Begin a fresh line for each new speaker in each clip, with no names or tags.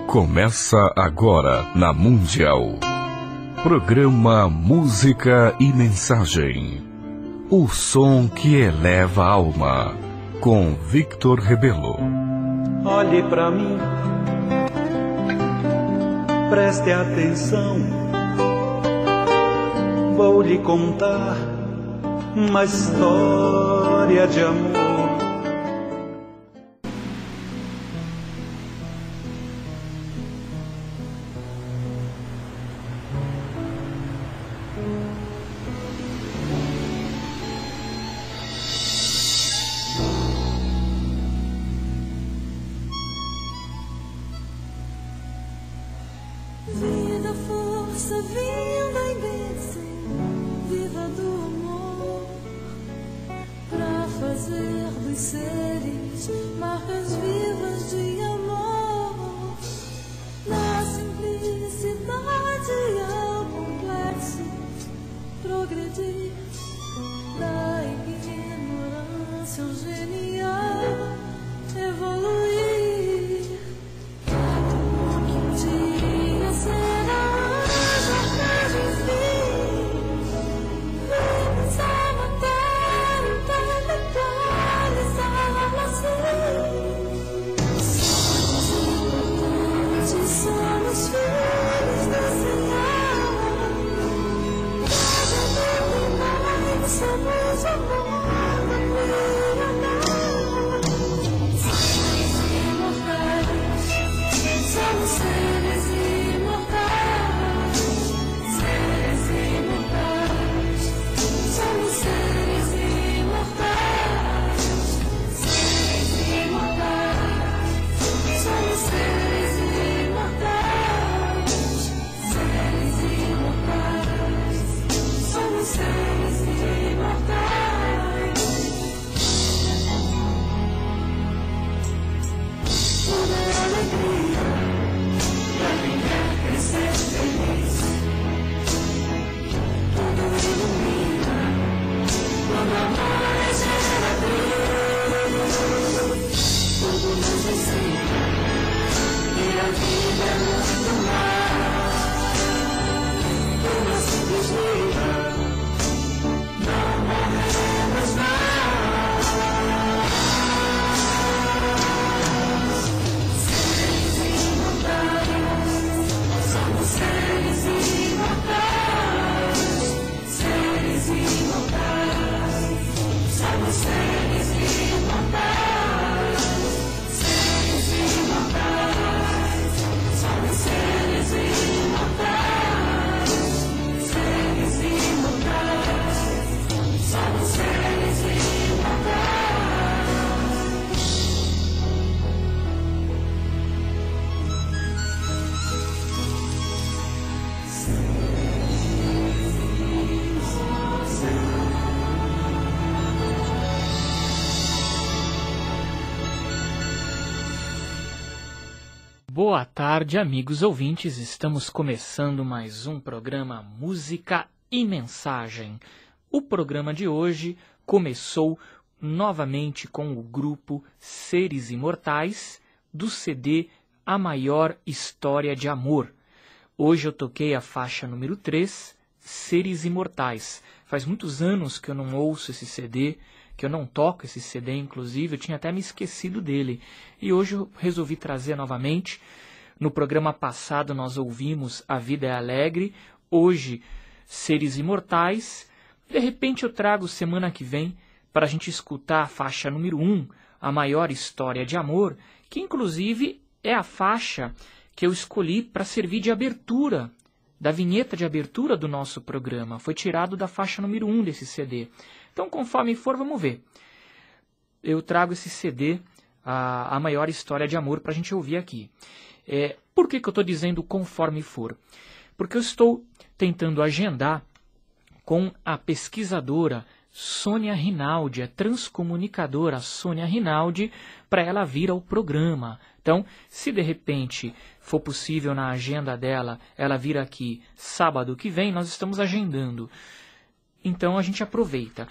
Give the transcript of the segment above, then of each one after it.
Começa agora na Mundial. Programa Música e Mensagem. O som que eleva a alma. Com Victor Rebelo.
Olhe pra mim, preste atenção. Vou lhe contar uma história de amor.
Viva a força, viva a bênção, viva do amor, pra fazer dos seres marcas vivas de amor. Na simplicidade ao complexo progredir, da ignorância ao genial evoluir.
Boa tarde, amigos ouvintes. Estamos começando mais um programa Música e Mensagem. O programa de hoje começou novamente com o grupo Seres Imortais, do CD A Maior História de Amor. Hoje eu toquei a faixa número 3, Seres Imortais. Faz muitos anos que eu não ouço esse CD, que eu não toco esse CD, inclusive, eu tinha até me esquecido dele. E hoje eu resolvi trazer novamente. No programa passado nós ouvimos A Vida é Alegre, hoje Seres Imortais. De repente eu trago semana que vem para a gente escutar a faixa número 1, A Maior História de Amor, que inclusive é a faixa que eu escolhi para servir de abertura, da vinheta de abertura do nosso programa. Foi tirado da faixa número 1 desse CD. Então, conforme for, vamos ver. Eu trago esse CD, a Maior História de Amor, para a gente ouvir aqui. Por que eu estou dizendo conforme for? Porque eu estou tentando agendar com a pesquisadora Sônia Rinaldi, a transcomunicadora Sônia Rinaldi, para ela vir ao programa. Então, se de repente for possível na agenda dela, ela vir aqui sábado que vem, nós estamos agendando. Então a gente aproveita.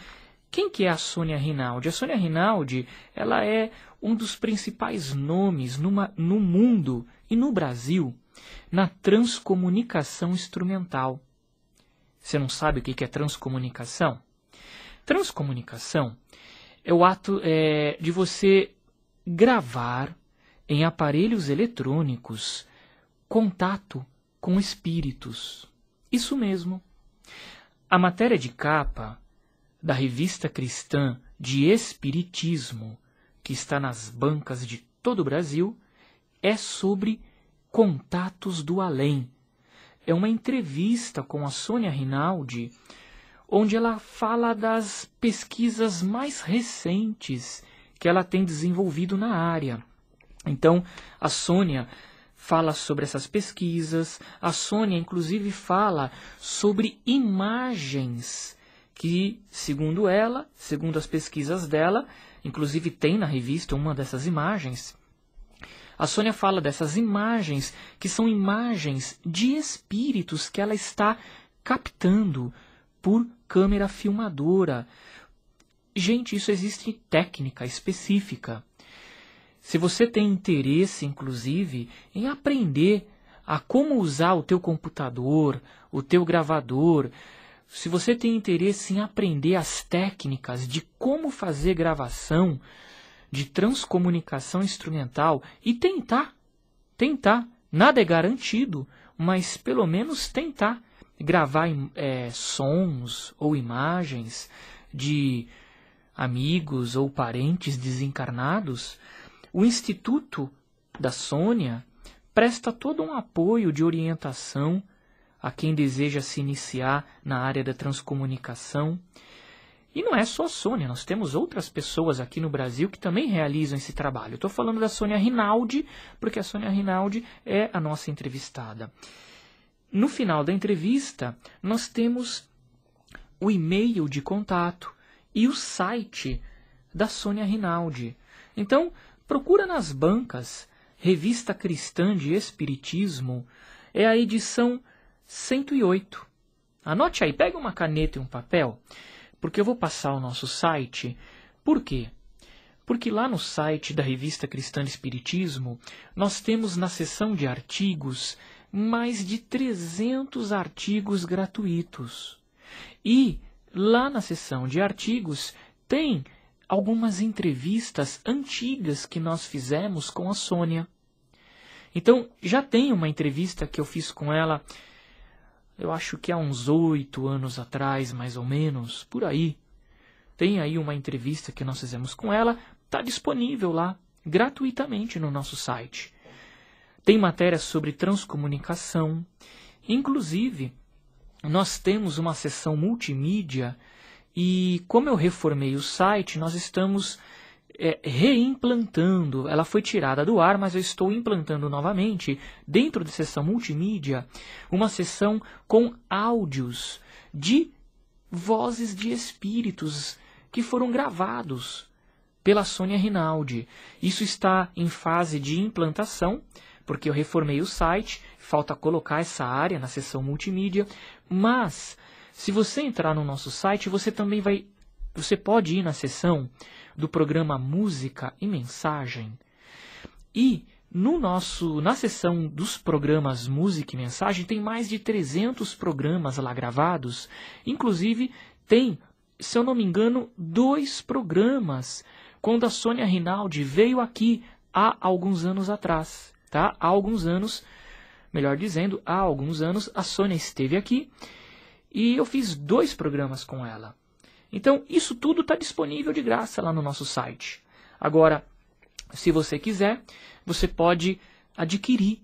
Quem que é a Sônia Rinaldi? A Sônia Rinaldi, ela é um dos principais nomes no mundo e no Brasil, na transcomunicação instrumental. Você não sabe o que é transcomunicação? Transcomunicação é o ato de você gravar em aparelhos eletrônicos contato com espíritos. Isso mesmo. A matéria de capa da Revista Cristã de Espiritismo, que está nas bancas de todo o Brasil, é sobre contatos do além. É uma entrevista com a Sônia Rinaldi, onde ela fala das pesquisas mais recentes que ela tem desenvolvido na área. Então, a Sônia fala sobre essas pesquisas, a Sônia, inclusive, fala sobre imagens que, segundo ela, segundo as pesquisas dela, inclusive tem na revista uma dessas imagens, a Sônia fala dessas imagens que são imagens de espíritos que ela está captando por câmera filmadora. Gente, isso existe técnica específica. Se você tem interesse, inclusive, em aprender a como usar o teu computador, o teu gravador, se você tem interesse em aprender as técnicas de como fazer gravação, de transcomunicação instrumental e tentar, nada é garantido, mas pelo menos tentar gravar sons ou imagens de amigos ou parentes desencarnados, o Instituto da Sônia presta todo um apoio de orientação a quem deseja se iniciar na área da transcomunicação. E não é só a Sônia, nós temos outras pessoas aqui no Brasil que também realizam esse trabalho. Eu estou falando da Sônia Rinaldi, porque a Sônia Rinaldi é a nossa entrevistada. No final da entrevista, nós temos o e-mail de contato e o site da Sônia Rinaldi. Então, procura nas bancas, Revista Cristã de Espiritismo, é a edição 108. Anote aí, pega uma caneta e um papel, porque eu vou passar o nosso site. Por quê? Porque lá no site da Revista Cristã de Espiritismo, nós temos na seção de artigos mais de 300 artigos gratuitos. E lá na seção de artigos tem algumas entrevistas antigas que nós fizemos com a Sônia. Então, já tem uma entrevista que eu fiz com ela, eu acho que há uns 8 anos atrás, mais ou menos, por aí. Tem aí uma entrevista que nós fizemos com ela, está disponível lá, gratuitamente no nosso site. Tem matéria sobre transcomunicação. Inclusive, nós temos uma seção multimídia e, como eu reformei o site, nós estamos reimplantando. Ela foi tirada do ar, mas eu estou implantando novamente, dentro da seção multimídia, uma seção com áudios de vozes de espíritos que foram gravados pela Sônia Rinaldi. Isso está em fase de implantação, porque eu reformei o site, falta colocar essa área na seção multimídia, mas se você entrar no nosso site, você pode ir na seção do programa Música e Mensagem. E na seção dos programas Música e Mensagem tem mais de 300 programas lá gravados. Inclusive tem, se eu não me engano, 2 programas quando a Sônia Rinaldi veio aqui há alguns anos atrás. Tá? Há alguns anos, melhor dizendo, há alguns anos a Sônia esteve aqui e eu fiz 2 programas com ela. Então, isso tudo está disponível de graça lá no nosso site. Agora, se você quiser, você pode adquirir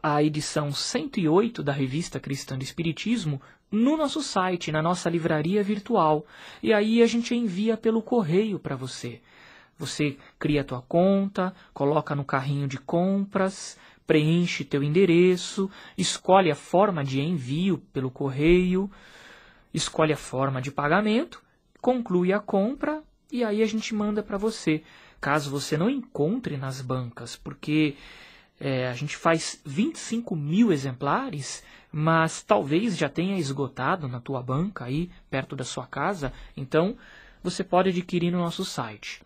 a edição 108 da Revista Cristã de Espiritismo no nosso site, na nossa livraria virtual. E aí a gente envia pelo correio para você. Você cria a tua conta, coloca no carrinho de compras, preenche teu endereço, escolhe a forma de envio pelo correio, escolhe a forma de pagamento, conclui a compra e aí a gente manda para você. Caso você não encontre nas bancas, porque a gente faz 25 mil exemplares, mas talvez já tenha esgotado na tua banca aí, perto da sua casa, então você pode adquirir no nosso site.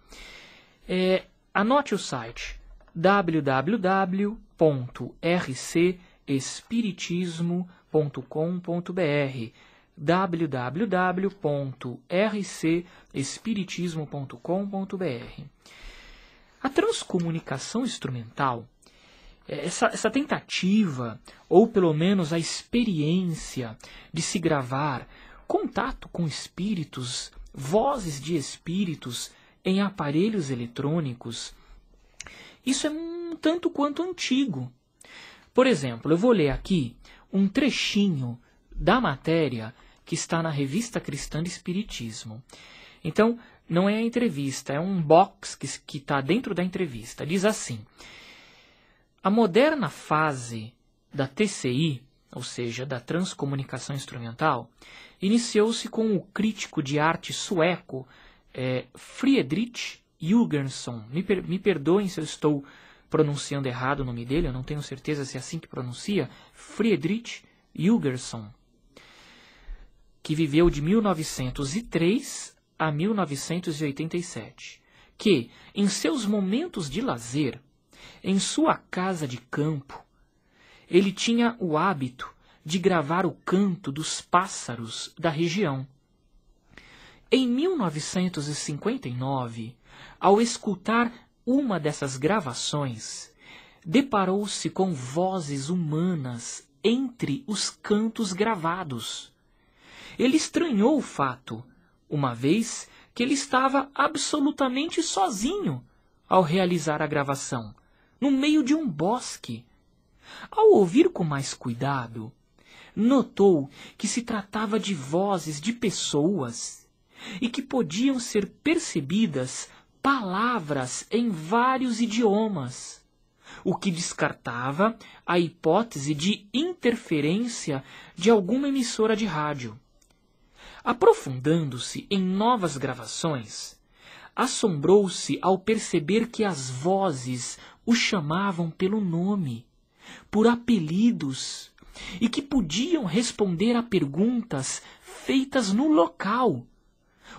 Anote o site www.revistacristã.com.br. www.rcespiritismo.com.br www.rcespiritismo.com.br. A transcomunicação instrumental, essa tentativa, ou pelo menos a experiência de se gravar contato com espíritos, vozes de espíritos em aparelhos eletrônicos, isso é um tanto quanto antigo. Por exemplo, eu vou ler aqui um trechinho da matéria que está na Revista Cristã de Espiritismo. Então, não é a entrevista, é um box que está dentro da entrevista. Diz assim: a moderna fase da TCI, ou seja, da transcomunicação instrumental, iniciou-se com o crítico de arte sueco Friedrich Jürgenson. Me perdoem se eu estou pronunciando errado o nome dele, eu não tenho certeza se é assim que pronuncia. Friedrich Jürgenson, que viveu de 1903 a 1987, que, em seus momentos de lazer, em sua casa de campo, ele tinha o hábito de gravar o canto dos pássaros da região. Em 1959, ao escutar uma dessas gravações, deparou-se com vozes humanas entre os cantos gravados. Ele estranhou o fato, uma vez que ele estava absolutamente sozinho ao realizar a gravação, no meio de um bosque. Ao ouvir com mais cuidado, notou que se tratava de vozes de pessoas e que podiam ser percebidas palavras em vários idiomas, o que descartava a hipótese de interferência de alguma emissora de rádio. Aprofundando-se em novas gravações, assombrou-se ao perceber que as vozes o chamavam pelo nome, por apelidos, e que podiam responder a perguntas feitas no local,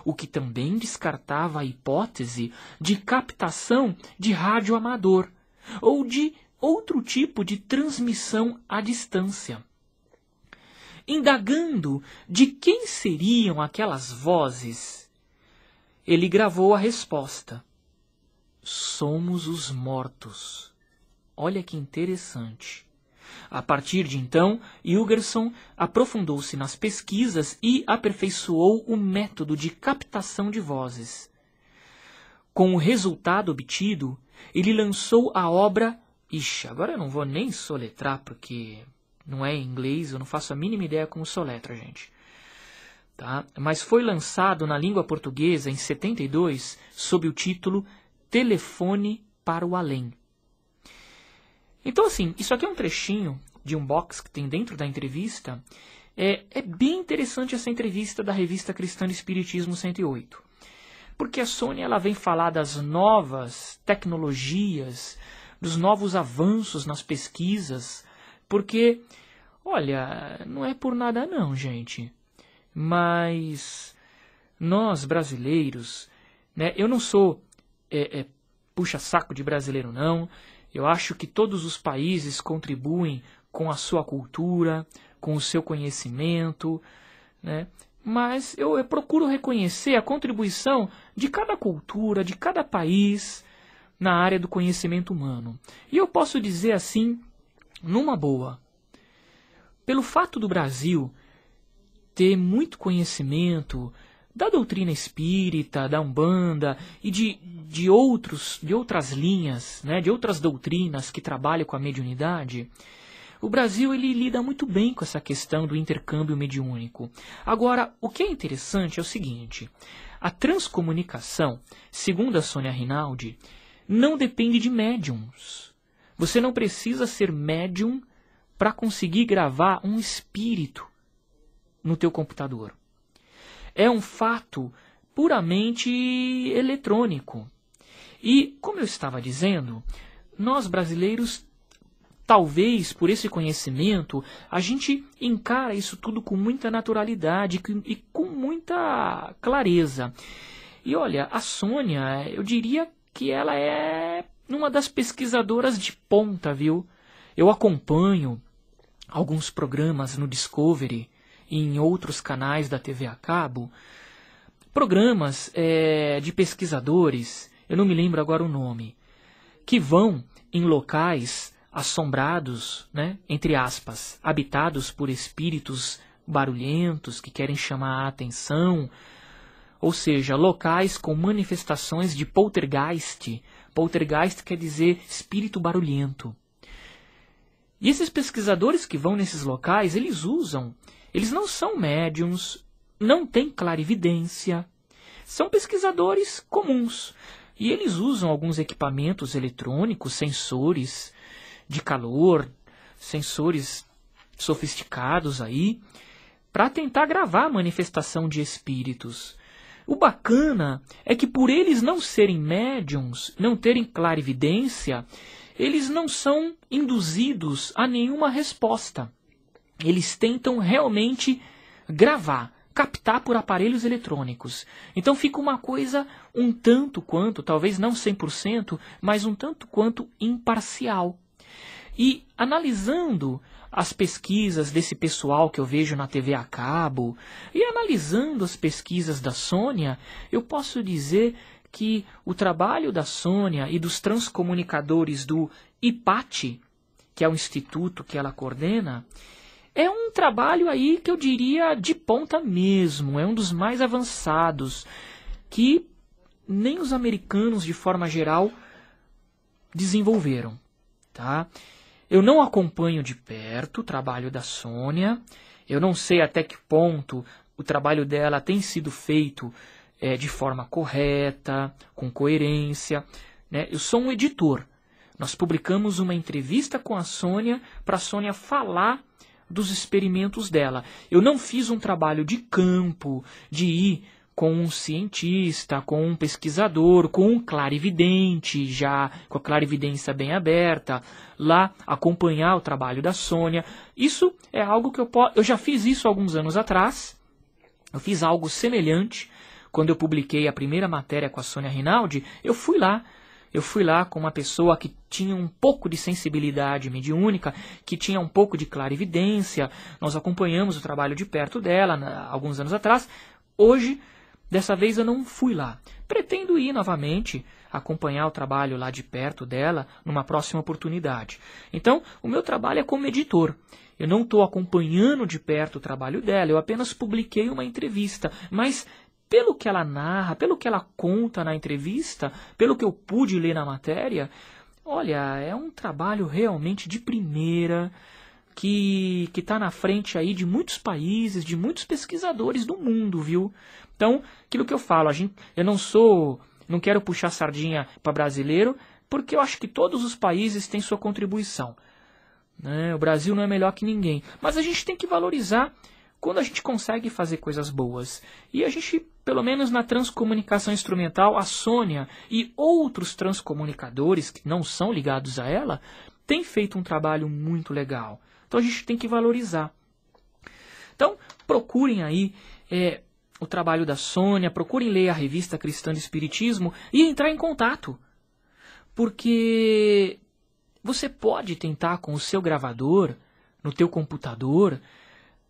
o que também descartava a hipótese de captação de rádio amador ou de outro tipo de transmissão à distância. Indagando de quem seriam aquelas vozes, ele gravou a resposta: somos os mortos. Olha que interessante. A partir de então, Jürgenson aprofundou-se nas pesquisas e aperfeiçoou o método de captação de vozes. Com o resultado obtido, ele lançou a obra... agora eu não vou nem soletrar, porque não é em inglês, eu não faço a mínima ideia como soletra, gente. Tá? Mas foi lançado na língua portuguesa em 72, sob o título Telefone para o Além. Então, assim, isso aqui é um trechinho de um box que tem dentro da entrevista. É bem interessante essa entrevista da Revista Cristã de Espiritismo 108. Porque a Sônia ela vem falar das novas tecnologias, dos novos avanços nas pesquisas. Porque, olha, não é por nada não, gente. Mas nós, brasileiros, né, eu não sou puxa-saco de brasileiro, não. Eu acho que todos os países contribuem com a sua cultura, com o seu conhecimento, né? Mas eu procuro reconhecer a contribuição de cada cultura, de cada país na área do conhecimento humano. E eu posso dizer assim, numa boa, pelo fato do Brasil ter muito conhecimento da doutrina espírita, da Umbanda e de outras linhas, né, de outras doutrinas que trabalham com a mediunidade, o Brasil ele lida muito bem com essa questão do intercâmbio mediúnico. Agora, o que é interessante é o seguinte: a transcomunicação, segundo a Sônia Rinaldi, não depende de médiums. Você não precisa ser médium para conseguir gravar um espírito no teu computador. É um fato puramente eletrônico. E, como eu estava dizendo, nós brasileiros, talvez por esse conhecimento, a gente encara isso tudo com muita naturalidade e com muita clareza. E olha, a Sônia, eu diria que ela é uma das pesquisadoras de ponta, viu? Eu acompanho alguns programas no Discovery e em outros canais da TV a cabo, programas de pesquisadores, eu não me lembro agora o nome, que vão em locais assombrados, né, entre aspas, habitados por espíritos barulhentos que querem chamar a atenção, ou seja, locais com manifestações de poltergeist. Poltergeist quer dizer espírito barulhento. E esses pesquisadores que vão nesses locais, eles não são médiums, não têm clarividência, são pesquisadores comuns. E eles usam alguns equipamentos eletrônicos, sensores de calor, sensores sofisticados aí, para tentar gravar a manifestação de espíritos. O bacana é que por eles não serem médiums, não terem clarividência, eles não são induzidos a nenhuma resposta. Eles tentam realmente gravar, captar por aparelhos eletrônicos. Então fica uma coisa um tanto quanto, talvez não 100%, mas um tanto quanto imparcial. E analisando as pesquisas desse pessoal que eu vejo na TV a cabo, e analisando as pesquisas da Sônia, eu posso dizer que o trabalho da Sônia e dos transcomunicadores do IPAT, que é o instituto que ela coordena, é um trabalho aí que eu diria de ponta mesmo, é um dos mais avançados, que nem os americanos, de forma geral, desenvolveram, tá? Eu não acompanho de perto o trabalho da Sônia, eu não sei até que ponto o trabalho dela tem sido feito de forma correta, com coerência, né? Eu sou um editor. Nós publicamos uma entrevista com a Sônia para a Sônia falar dos experimentos dela. Eu não fiz um trabalho de campo, de ir com um cientista, com um pesquisador, com um clarividente, já com a clarividência bem aberta, lá acompanhar o trabalho da Sônia. Isso é algo que eu já fiz isso alguns anos atrás. Eu fiz algo semelhante quando eu publiquei a primeira matéria com a Sônia Rinaldi. Eu fui lá com uma pessoa que tinha um pouco de sensibilidade mediúnica, que tinha um pouco de clarividência. Nós acompanhamos o trabalho de perto dela alguns anos atrás. Hoje, dessa vez eu não fui lá. Pretendo ir novamente acompanhar o trabalho lá de perto dela numa próxima oportunidade. Então, o meu trabalho é como editor. Eu não estou acompanhando de perto o trabalho dela, eu apenas publiquei uma entrevista. Mas, pelo que ela narra, pelo que ela conta na entrevista, pelo que eu pude ler na matéria, olha, é um trabalho realmente de primeira, que está na frente aí de muitos países, de muitos pesquisadores do mundo, viu? Então, aquilo que eu falo, eu não quero puxar sardinha para brasileiro, porque eu acho que todos os países têm sua contribuição, né? O Brasil não é melhor que ninguém, mas a gente tem que valorizar quando a gente consegue fazer coisas boas. E a gente, pelo menos na transcomunicação instrumental, a Sônia e outros transcomunicadores que não são ligados a ela, têm feito um trabalho muito legal. Então a gente tem que valorizar. Então procurem aí o trabalho da Sônia, procurem ler a revista Cristã de Espiritismo e entrar em contato. Porque você pode tentar com o seu gravador, no teu computador,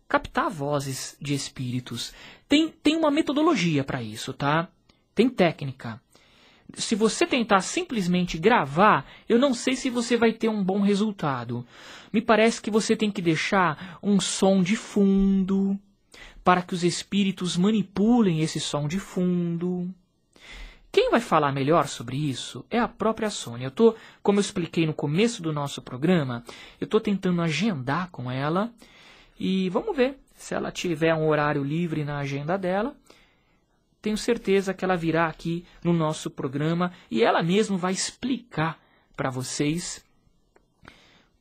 captar vozes de espíritos. Tem uma metodologia para isso, tá? Tem técnica. Se você tentar simplesmente gravar, eu não sei se você vai ter um bom resultado. Me parece que você tem que deixar um som de fundo, para que os espíritos manipulem esse som de fundo. Quem vai falar melhor sobre isso é a própria Sônia. Como eu expliquei no começo do nosso programa, eu estou tentando agendar com ela e vamos ver se ela tiver um horário livre na agenda dela. Tenho certeza que ela virá aqui no nosso programa e ela mesma vai explicar para vocês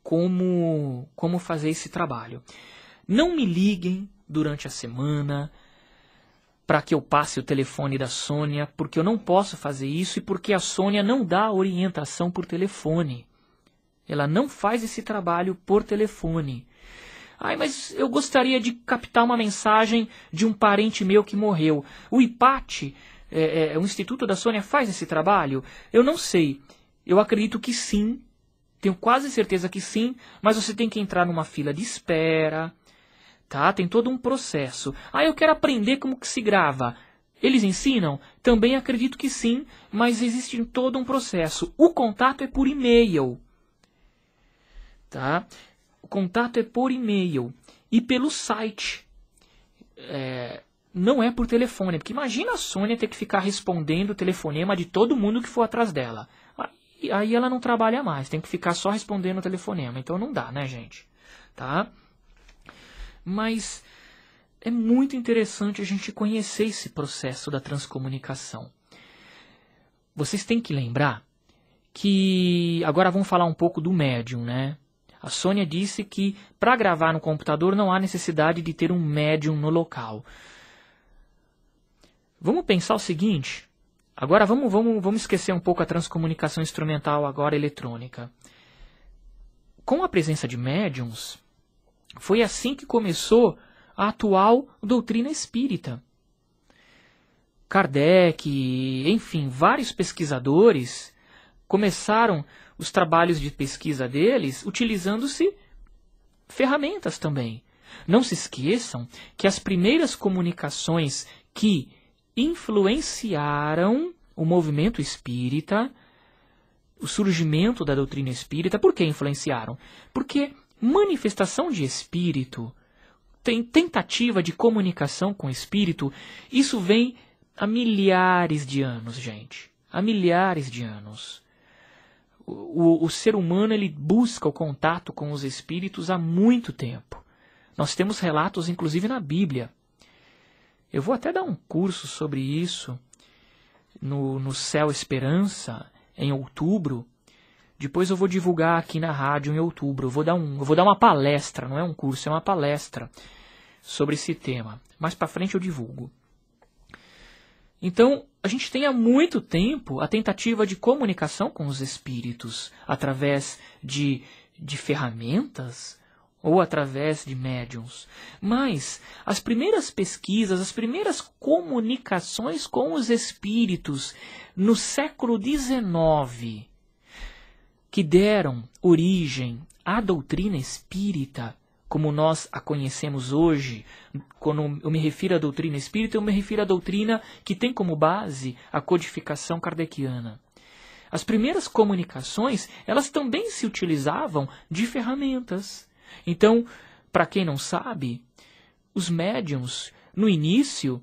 como fazer esse trabalho. Não me liguem durante a semana para que eu passe o telefone da Sônia, porque eu não posso fazer isso e porque a Sônia não dá orientação por telefone. Ela não faz esse trabalho por telefone. Mas eu gostaria de captar uma mensagem de um parente meu que morreu. O IPAT, o Instituto da Sônia, faz esse trabalho? Eu não sei. Eu acredito que sim, Tenho quase certeza que sim, mas você tem que entrar numa fila de espera, tá? Tem todo um processo. Ah, eu quero aprender como que se grava. Eles ensinam? Também acredito que sim, mas existe todo um processo. O contato é por e-mail, tá? O contato é por e-mail e pelo site. Não é por telefone, porque imagina a Sônia ter que ficar respondendo o telefonema de todo mundo que for atrás dela. Aí ela não trabalha mais, tem que ficar só respondendo o telefonema. Então não dá, né, gente? Tá? Mas é muito interessante a gente conhecer esse processo da transcomunicação. Vocês têm que lembrar que... Agora vamos falar um pouco do médium, né? A Sônia disse que para gravar no computador não há necessidade de ter um médium no local. Vamos pensar o seguinte... Agora vamos esquecer um pouco a transcomunicação instrumental, agora eletrônica. Com a presença de médiums, foi assim que começou a atual doutrina espírita. Kardec, enfim, vários pesquisadores começaram os trabalhos de pesquisa deles utilizando-se ferramentas também. Não se esqueçam que as primeiras comunicações que influenciaram o movimento espírita, o surgimento da doutrina espírita. Por que influenciaram? Porque manifestação de espírito, tentativa de comunicação com o espírito, isso vem há milhares de anos, gente. Há milhares de anos. O ser humano ele busca o contato com os espíritos há muito tempo. Nós temos relatos, inclusive, na Bíblia. Eu vou até dar um curso sobre isso no Céu Esperança, em outubro. Depois eu vou divulgar aqui na rádio em outubro. Eu vou dar uma palestra, não é um curso, é uma palestra sobre esse tema. Mais para frente eu divulgo. Então, a gente tem há muito tempo a tentativa de comunicação com os espíritos através de ferramentas, ou através de médiums. Mas as primeiras pesquisas, as primeiras comunicações com os espíritos no século XIX, que deram origem à doutrina espírita, como nós a conhecemos hoje. Quando eu me refiro à doutrina espírita, eu me refiro à doutrina que tem como base a codificação kardeciana. As primeiras comunicações, elas também se utilizavam de ferramentas. Então, para quem não sabe, os médiums, no início,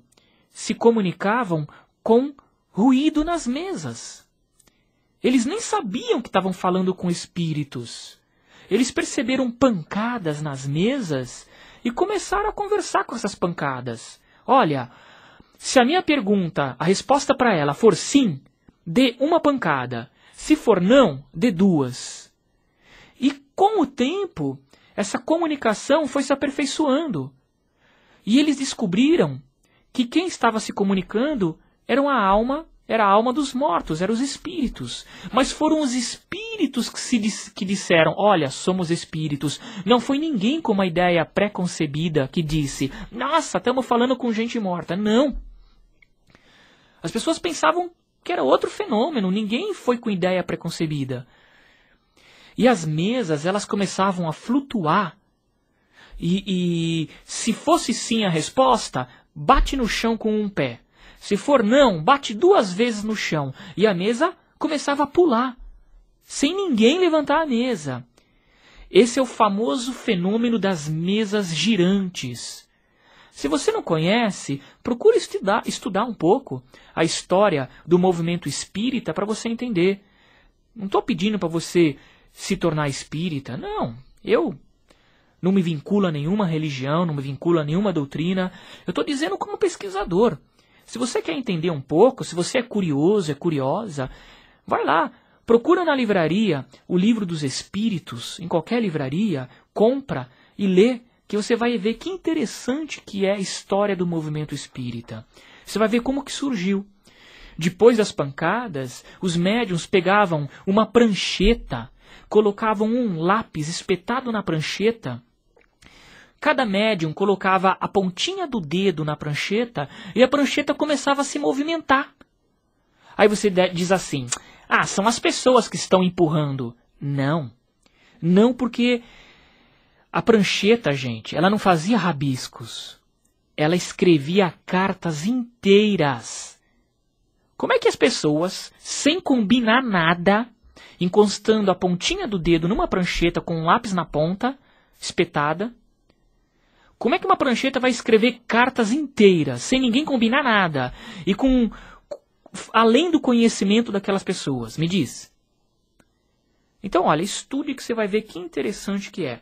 se comunicavam com ruído nas mesas. Eles nem sabiam que estavam falando com espíritos. Eles perceberam pancadas nas mesas e começaram a conversar com essas pancadas. Olha, se a minha pergunta, a resposta para ela for sim, dê uma pancada. Se for não, dê duas. E com o tempo, essa comunicação foi se aperfeiçoando. E eles descobriram que quem estava se comunicando era a alma dos mortos, eram os espíritos. Mas foram os espíritos que disseram, olha, somos espíritos. Não foi ninguém com uma ideia pré-concebida que disse, nossa, estamos falando com gente morta. Não. As pessoas pensavam que era outro fenômeno, ninguém foi com ideia pré-concebida. E as mesas, elas começavam a flutuar. E se fosse sim a resposta, bate no chão com um pé. Se for não, bate 2 vezes no chão. E a mesa começava a pular, sem ninguém levantar a mesa. Esse é o famoso fenômeno das mesas girantes. Se você não conhece, procure estudar um pouco a história do movimento espírita para você entender. Não estou pedindo para você se tornar espírita. Não, eu não me vinculo a nenhuma religião, não me vinculo a nenhuma doutrina. Eu estou dizendo como pesquisador. Se você quer entender um pouco, se você é curioso, é curiosa, vai lá, procura na livraria o Livro dos Espíritos, em qualquer livraria, compra e lê, que você vai ver que interessante que é a história do movimento espírita. Você vai ver como que surgiu. Depois das pancadas, os médiuns pegavam uma prancheta, colocavam um lápis espetado na prancheta. Cada médium colocava a pontinha do dedo na prancheta e a prancheta começava a se movimentar. Aí você diz assim, são as pessoas que estão empurrando. Não, Não, porque a prancheta, gente, ela não fazia rabiscos. Ela escrevia cartas inteiras. Como é que as pessoas, sem combinar nada, encostando a pontinha do dedo numa prancheta com um lápis na ponta, espetada, como é que uma prancheta vai escrever cartas inteiras, sem ninguém combinar nada, e além do conhecimento daquelas pessoas? Me diz. Então, olha, estude que você vai ver que interessante que é.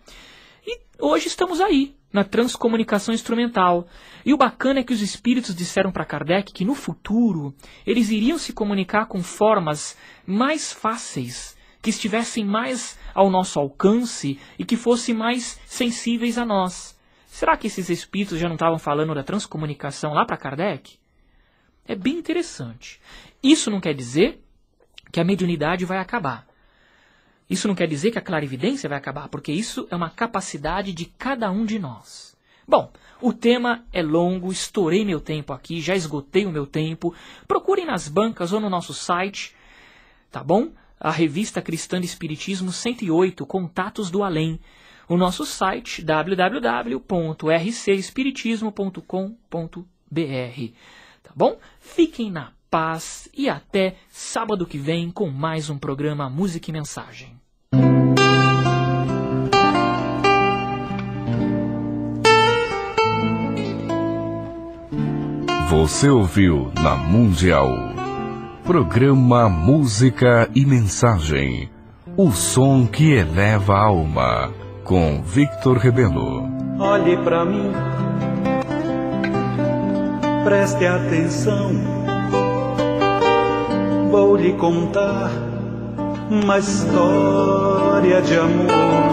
E hoje estamos aí, na transcomunicação instrumental. E o bacana é que os espíritos disseram para Kardec que no futuro eles iriam se comunicar com formas mais fáceis, que estivessem mais ao nosso alcance e que fossem mais sensíveis a nós. Será que esses espíritos já não estavam falando da transcomunicação lá para Kardec? É bem interessante. Isso não quer dizer que a mediunidade vai acabar. Isso não quer dizer que a clarividência vai acabar, porque isso é uma capacidade de cada um de nós. Bom, o tema é longo, estourei meu tempo aqui, já esgotei o meu tempo. Procurem nas bancas ou no nosso site, tá bom? A Revista Cristã de Espiritismo 108, Contatos do Além. O nosso site, www.rcespiritismo.com.br. Tá bom? Fiquem na paz e até sábado que vem com mais um programa Música e Mensagem.
Você ouviu na Mundial. Programa Música e Mensagem. O som que eleva a alma. Com Victor Rebelo.
Olhe pra mim, preste atenção. Vou lhe contar uma história de amor.